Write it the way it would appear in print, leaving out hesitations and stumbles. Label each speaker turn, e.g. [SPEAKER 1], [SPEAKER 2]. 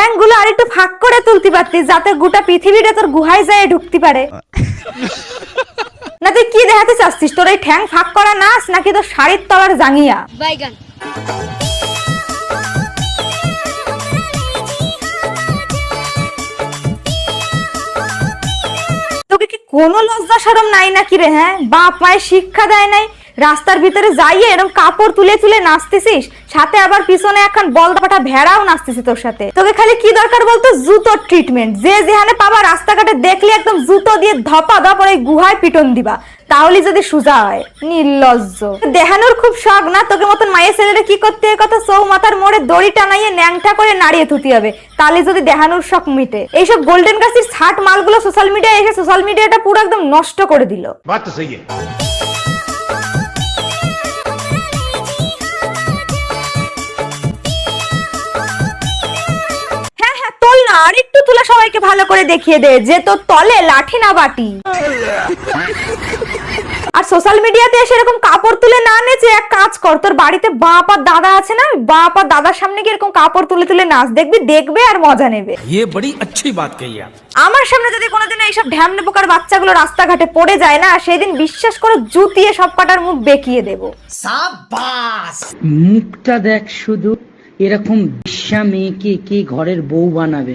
[SPEAKER 1] ঠ্যাং গুলো আরেকটু ফাঁক করে তুলতে পারতিস, যাতে গোটা পৃথিবীটা তোর গুহায় যায় ঢুকতে পারে। না তুই কি দেখাতে চাচ্ছিস? তোর এই ঠ্যাং ফাঁক করা নাচ নাকি তোর শাড়ির তলার জাঙ্গিয়া?
[SPEAKER 2] বাইগান।
[SPEAKER 1] তোকে কি কোনো লজ্জা শরম নাই নাকি রে? হ্যাঁ, বাপ মায়ের শিক্ষা দেয় নাই? রাস্তার ভিতরে যাইয়ে এরকম কাপড় তুলে তুলে নাচতেছিস, সাথে আবার পিছনে এখন বলদাপাটা ভেড়াও নাচতেছে তোর সাথে। তোকে খালি কি দরকার বলতো? জুতোর ট্রিটমেন্ট। যে যেখানে পাবা রাস্তাঘাটে দেখলে একদম জুতো দিয়ে ধপা ধপ ওই গুহায় পিটন দিবা, তাহলে যদি সুজা হয়। নির্লজ্জ। দেখানোর খুব শখ না? তোকে মতন মায়ের ছেলেটা কি করতে হয় কথা, চৌমাথার মোড়ে দড়ি টানাইয়ে ন্যাংটা করে নাড়িয়ে থুতি হবে, তাহলে যদি দেখানোর শখ মিটে। এইসব গোল্ডেন গাছের ছাট মালগুলো সোশ্যাল মিডিয়ায় এসে সোশ্যাল মিডিয়াটা পুরো একদম নষ্ট করে দিল।
[SPEAKER 3] बात तो सही है।
[SPEAKER 1] হ্যাঁ হ্যাঁ, তোল না, আর একটু তুলে সবাইকে ভালো করে দেখিয়ে দে যে তোর তলে লাঠি না বাটি। আর সোশ্যাল মিডিয়াতে এসে এরকম কাপড় তুলে না নেচে এক কাজ কর, তোর বাড়িতে বাপ আর দাদা আছে না, বাপ আর দাদার সামনে গিয়ে এরকম কাপড় তুলে তুলে নাচ, দেখবি, দেখবে আর মজা নেবে।
[SPEAKER 4] ये बड़ी अच्छी बात कही आप।
[SPEAKER 1] আমার সামনে যদি কোনোদিন এইসব ঢ্যামনে পোকার বাচ্চাগুলো রাস্তাঘাটে পড়ে যায় না, সেদিন বিশ্বাস করে জুতিয়ে সব কাটার মুখ বেঁকিয়ে দেবো।
[SPEAKER 5] মুখটা দেখ শুধু, এরকম বিশ্বা মেয়েকে কে ঘরের বউ বানাবে?